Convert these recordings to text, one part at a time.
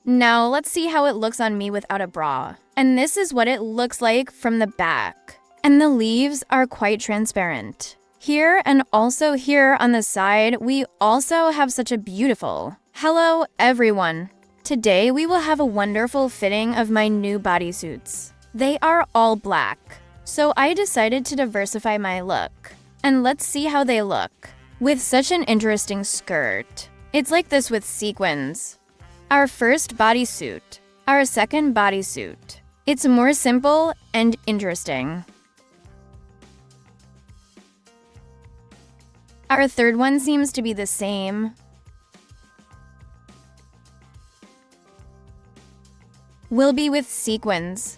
Now let's see how it looks on me without a bra. And this is what it looks like from the back. And the leaves are quite transparent. Here and also here on the side, we also have such a beautiful. Hello everyone. Today we will have a wonderful fitting of my new bodysuits. They are all black. So I decided to diversify my look. And let's see how they look. With such an interesting skirt. It's like this with sequins. Our first bodysuit. Our second bodysuit. It's more simple and interesting. Our third one seems to be the same. Will be with sequins.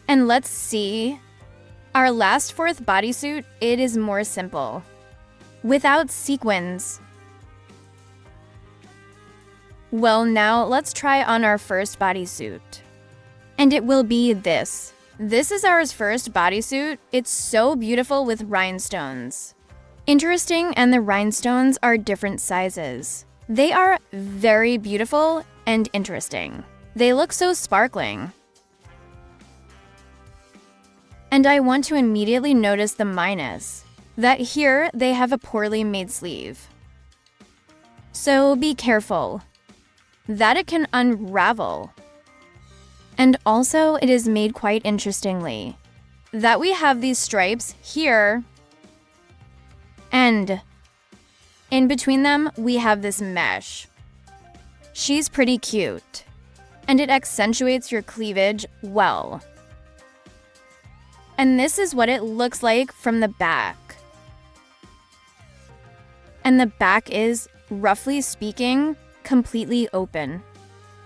And let's see. Our last fourth bodysuit, it is more simple. Without sequins. Well, now let's try on our first bodysuit. And it will be this. This is our first bodysuit. It's so beautiful with rhinestones. Interesting, and the rhinestones are different sizes. They are very beautiful and interesting. They look so sparkling. And I want to immediately notice the minus, that here they have a poorly made sleeve. So be careful, that it can unravel. And also it is made quite interestingly, that we have these stripes here, and in between them we have this mesh. She's pretty cute, and it accentuates your cleavage well. And this is what it looks like from the back. And the back is, roughly speaking, completely open.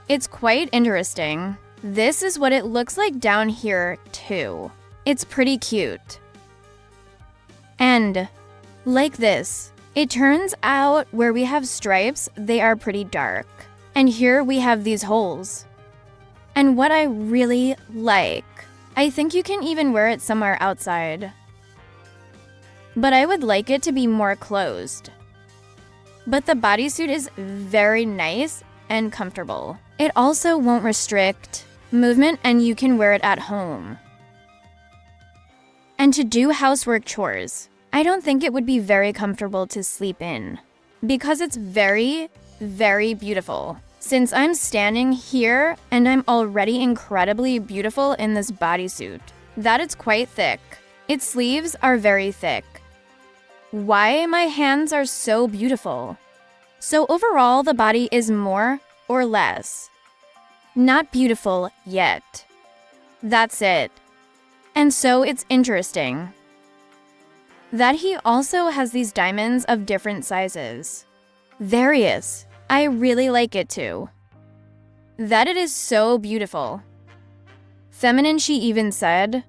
It's quite interesting. This is what it looks like down here, too. It's pretty cute. And, like this, it turns out where we have stripes, they are pretty dark. And here we have these holes. And what I really like, I think you can even wear it somewhere outside. But I would like it to be more closed. But the bodysuit is very nice and comfortable. It also won't restrict movement, and you can wear it at home. And to do housework chores, I don't think it would be very comfortable to sleep in, because it's very, very beautiful. Since I'm standing here and I'm already incredibly beautiful in this bodysuit, that it's quite thick. Its sleeves are very thick. Why my hands are so beautiful. So overall, the body is more or less not beautiful yet. That's it. And so it's interesting that he also has these diamonds of different sizes. Various. I really like it too. That it is so beautiful. Feminine, she even said.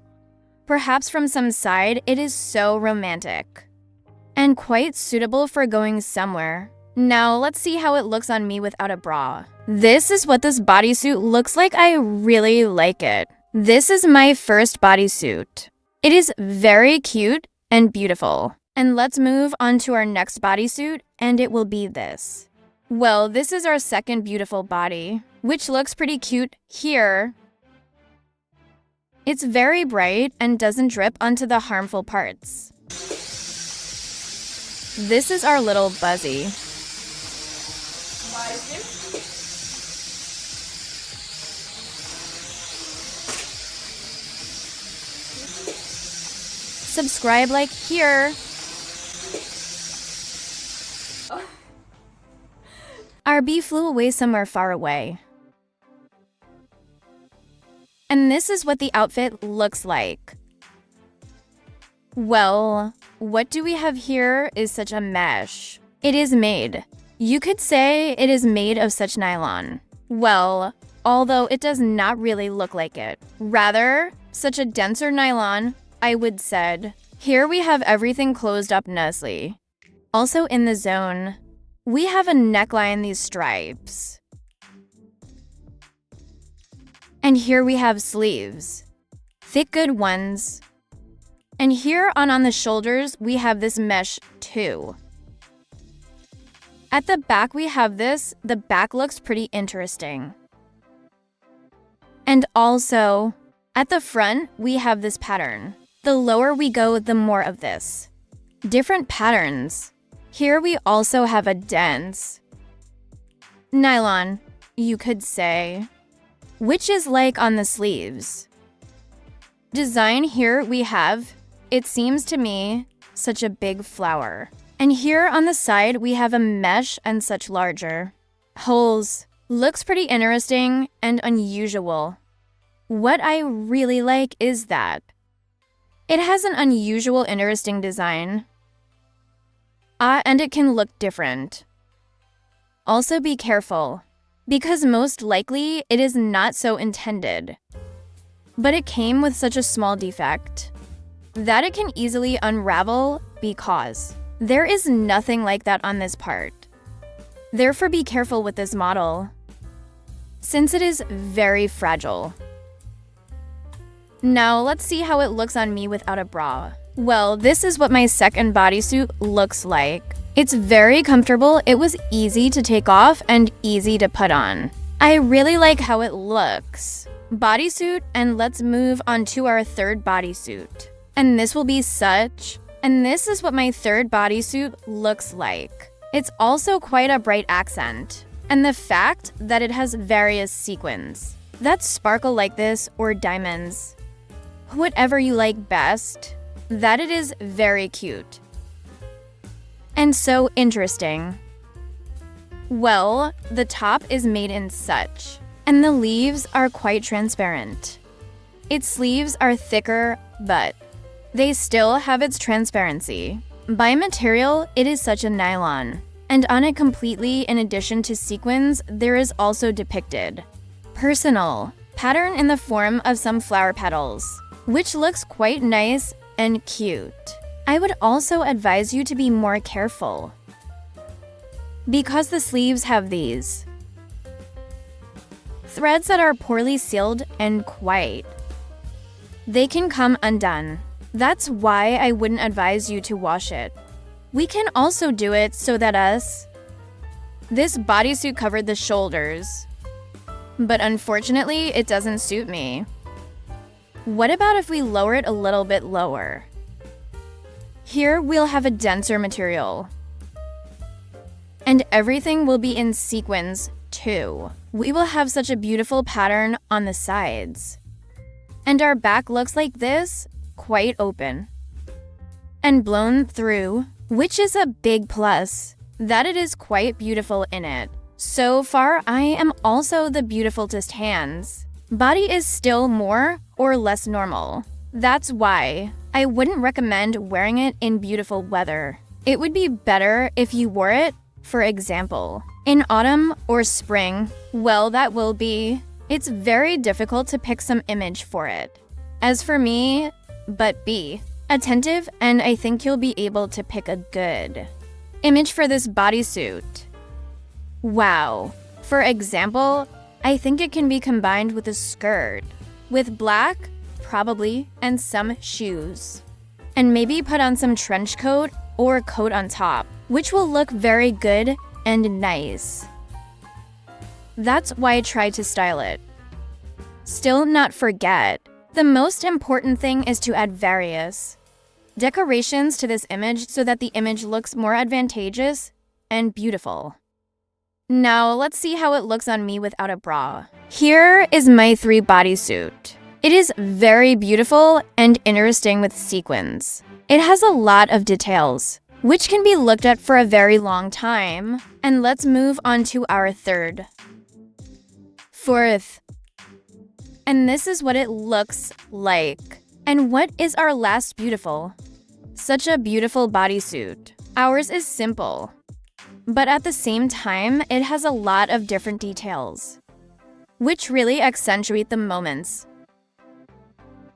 Perhaps from some side, it is so romantic. And quite suitable for going somewhere. Now, let's see how it looks on me without a bra. This is what this bodysuit looks like. I really like it. This is my first bodysuit. It is very cute and beautiful. And let's move on to our next bodysuit, and it will be this. Well, this is our second beautiful body, which looks pretty cute here. It's very bright and doesn't drip onto the harmful parts. This is our little Buzzy. Subscribe, like here. Our bee flew away somewhere far away. And this is what the outfit looks like. Well, what do we have here is such a mesh. It is made. You could say it is made of such nylon. Well, although it does not really look like it. Rather, such a denser nylon, I would said. Here we have everything closed up nicely. Also in the zone, we have a neckline, these stripes. And here we have sleeves. Thick, good ones. And here on the shoulders, we have this mesh too. At the back we have this. The back looks pretty interesting. And also, at the front, we have this pattern. The lower we go, the more of this. Different patterns. Here we also have a dense nylon, you could say, which is like on the sleeves. Design here we have, it seems to me, such a big flower. And here on the side, we have a mesh and such larger holes. Looks pretty interesting and unusual. What I really like is that it has an unusual, interesting design. And it can look different. Also be careful, because most likely it is not so intended. But it came with such a small defect that it can easily unravel because there is nothing like that on this part. Therefore, be careful with this model, since it is very fragile. Now, let's see how it looks on me without a bra. Well, this is what my second bodysuit looks like. It's very comfortable, it was easy to take off and easy to put on. I really like how it looks. Bodysuit, and let's move on to our third bodysuit. And this will be such. And this is what my third bodysuit looks like. It's also quite a bright accent. And the fact that it has various sequins that sparkle like this or diamonds. Whatever you like best, that it is very cute. And so interesting. Well, the top is made in such, and the leaves are quite transparent. Its sleeves are thicker, but they still have its transparency. By material, it is such a nylon. And on it completely, in addition to sequins, there is also depicted personal pattern in the form of some flower petals, which looks quite nice and cute. I would also advise you to be more careful because the sleeves have these threads that are poorly sealed and they can come undone. That's why I wouldn't advise you to wash it. We can also do it so that this bodysuit covered the shoulders, but unfortunately it doesn't suit me. What about if we lower it a little bit lower? Here we'll have a denser material. And everything will be in sequins too. We will have such a beautiful pattern on the sides. And our back looks like this, quite open and blown through, which is a big plus, that it is quite beautiful in it. So far, I am also the beautifulest hands. Body is still more or less normal. That's why I wouldn't recommend wearing it in beautiful weather. It would be better if you wore it, for example, in autumn or spring. Well, that will be. It's very difficult to pick some image for it. As for me, but be attentive, and I think you'll be able to pick a good image for this bodysuit. Wow. For example, I think it can be combined with a skirt, with black, probably, and some shoes. And maybe put on some trench coat or coat on top, which will look very good and nice. That's why I tried to style it. Still not forget, the most important thing is to add various decorations to this image so that the image looks more advantageous and beautiful. Now, let's see how it looks on me without a bra. Here is my 3 bodysuit. It is very beautiful and interesting with sequins. It has a lot of details, which can be looked at for a very long time. And let's move on to our third. Fourth. And this is what it looks like. And what is our last beautiful? Such a beautiful bodysuit. Ours is simple, but at the same time, it has a lot of different details, which really accentuate the moments.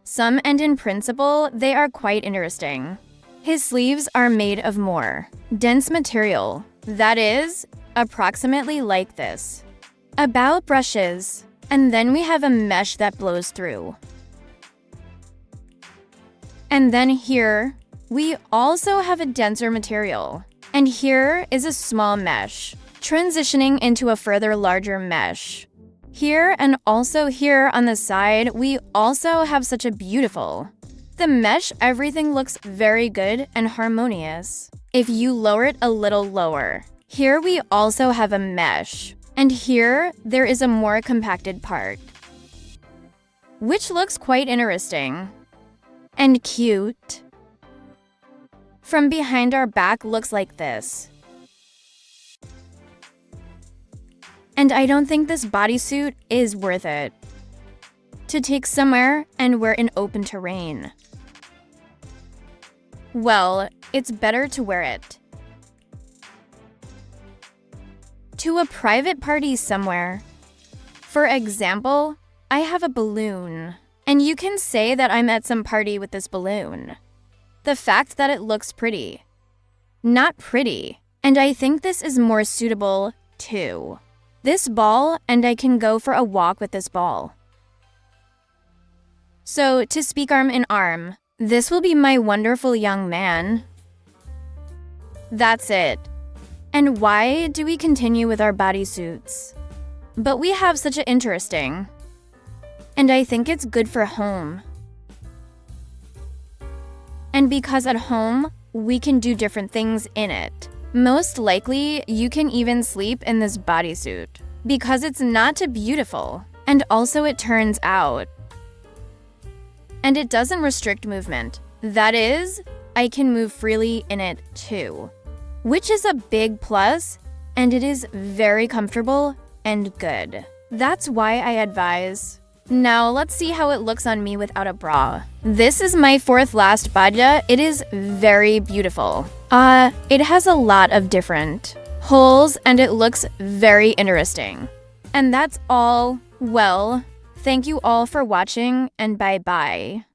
Some, and in principle, they are quite interesting. His sleeves are made of more dense material, that is, approximately like this. About brushes, and then we have a mesh that blows through. And then here, we also have a denser material. And here is a small mesh, transitioning into a further larger mesh. Here and also here on the side, we also have such a beautiful. The mesh, everything looks very good and harmonious. If you lower it a little lower, here we also have a mesh. And here, there is a more compacted part, which looks quite interesting and cute. From behind, our back looks like this. And I don't think this bodysuit is worth it to take somewhere and wear in open terrain. Well, it's better to wear it to a private party somewhere. For example, I have a balloon, and you can say that I'm at some party with this balloon. The fact that it looks pretty. Not pretty. And I think this is more suitable too. This ball, and I can go for a walk with this ball. So, to speak arm in arm, this will be my wonderful young man. That's it. And why do we continue with our bodysuits? But we have such an interesting. And I think it's good for home. And because at home, we can do different things in it. Most likely, you can even sleep in this bodysuit because it's not too beautiful. And also it turns out. And it doesn't restrict movement. That is, I can move freely in it too, which is a big plus, and it is very comfortable and good. That's why I advise. Now let's see how it looks on me without a bra. This is my fourth last badja. It is very beautiful. It has a lot of different holes and it looks very interesting. And that's all. Well, thank you all for watching and bye-bye.